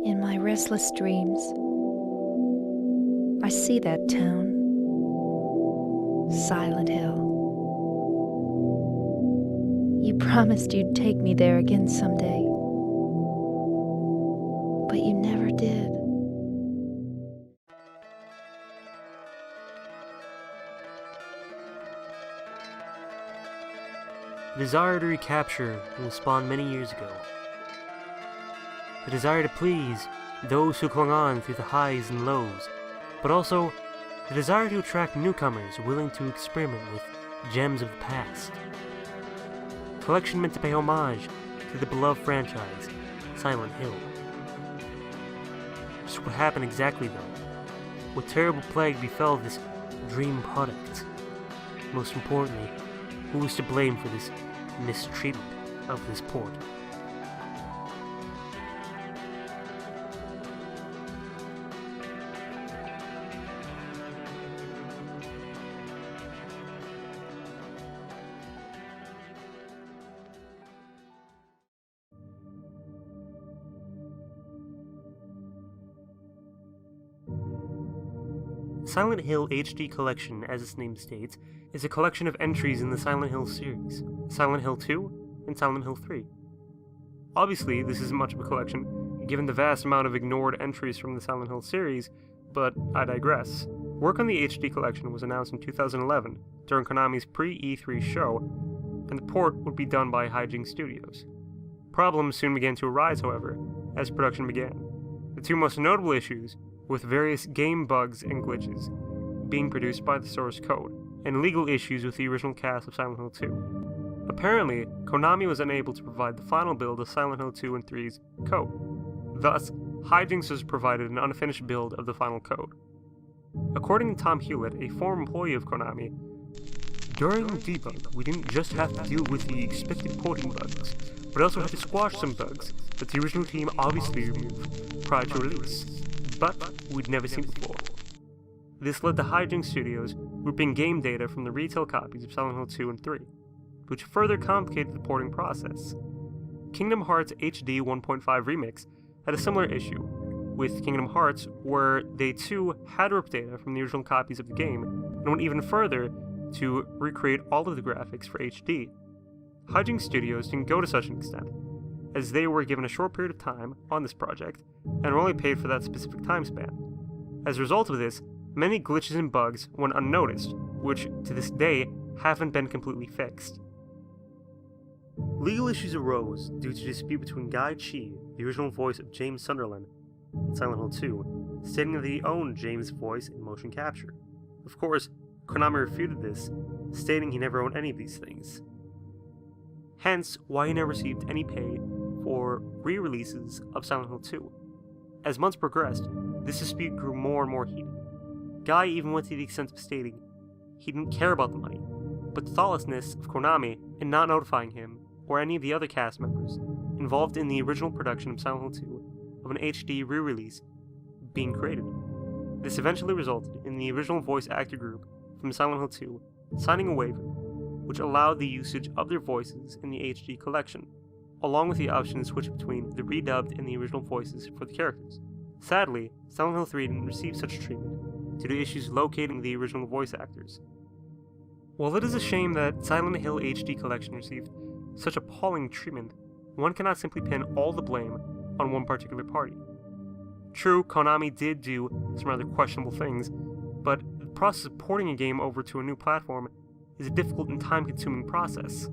In my restless dreams, I see that town, Silent Hill. You promised you'd take me there again someday, but you never did. The desire to recapture was spawned many years ago. The desire to please those who clung on through the highs and lows, but also the desire to attract newcomers willing to experiment with gems of the past. Collection meant to pay homage to the beloved franchise, Silent Hill. Just what happened exactly though? What terrible plague befell this dream product? Most importantly, who is to blame for this mistreatment of this port? Silent Hill HD Collection, as its name states, is a collection of entries in the Silent Hill series, Silent Hill 2 and Silent Hill 3. Obviously, this isn't much of a collection, given the vast amount of ignored entries from the Silent Hill series, but I digress. Work on the HD collection was announced in 2011 during Konami's pre-E3 show, and the port would be done by Hijinks Studios. Problems soon began to arise, however, as production began. The two most notable issues with various game bugs and glitches being produced by the source code, and legal issues with the original cast of Silent Hill 2. Apparently, Konami was unable to provide the final build of Silent Hill 2 and 3's code. Thus, Hijinks was provided an unfinished build of the final code. According to Tom Hewlett, a former employee of Konami, during debug, we didn't just have to deal with the expected porting bugs, but also had to squash some bugs that the original team obviously removed prior to release, but we'd never seen before. This led to Hijinks Studios grouping game data from the retail copies of Silent Hill 2 and 3, which further complicated the porting process. Kingdom Hearts HD 1.5 Remix had a similar issue with Kingdom Hearts, where they too had to rip data from the original copies of the game and went even further to recreate all of the graphics for HD. Hijinks Studios didn't go to such an extent, as they were given a short period of time on this project and were only paid for that specific time span. As a result of this, many glitches and bugs went unnoticed, which to this day haven't been completely fixed. Legal issues arose due to a dispute between Guy Chi, the original voice of James Sunderland in Silent Hill 2, stating that he owned James' voice in motion capture. Of course, Konami refuted this, stating he never owned any of these things. Hence, why he never received any pay for re-releases of Silent Hill 2. As months progressed, this dispute grew more and more heated. Guy even went to the extent of stating he didn't care about the money, but the thoughtlessness of Konami in not notifying him or any of the other cast members involved in the original production of Silent Hill 2 of an HD re-release being created. This eventually resulted in the original voice actor group from Silent Hill 2 signing a waiver, which allowed the usage of their voices in the HD collection, along with the option to switch between the redubbed and the original voices for the characters. Sadly, Silent Hill 3 didn't receive such treatment due to issues locating the original voice actors. While it is a shame that Silent Hill HD collection received such appalling treatment, one cannot simply pin all the blame on one particular party. True, Konami did do some rather questionable things, but the process of porting a game over to a new platform is a difficult and time-consuming process.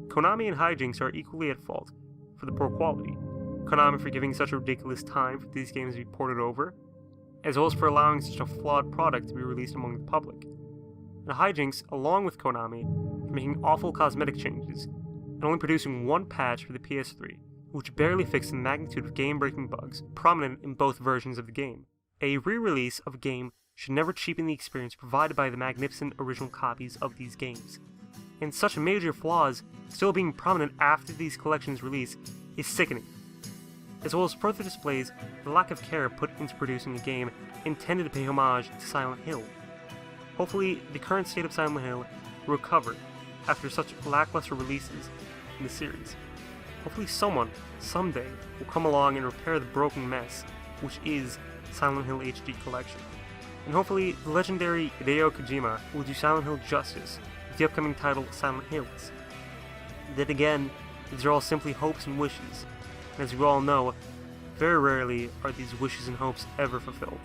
Konami and Hijinks are equally at fault for the poor quality. Konami for giving such a ridiculous time for these games to be ported over, as well as for allowing such a flawed product to be released among the public. And Hijinks, along with Konami, for making awful cosmetic changes, and only producing one patch for the PS3, which barely fixed the magnitude of game-breaking bugs prominent in both versions of the game. A re-release of a game should never cheapen the experience provided by the magnificent original copies of these games. And such major flaws still being prominent after these collections' release is sickening, as well as further displays the lack of care put into producing a game intended to pay homage to Silent Hill. Hopefully, the current state of Silent Hill will recover after such lackluster releases in the series. hopefully someone, someday, will come along and repair the broken mess, which is Silent Hill HD Collection. And hopefully, the legendary Hideo Kojima will do Silent Hill justice with the upcoming title Silent Hills. Then again, these are all simply hopes and wishes, and as we all know, very rarely are these wishes and hopes ever fulfilled.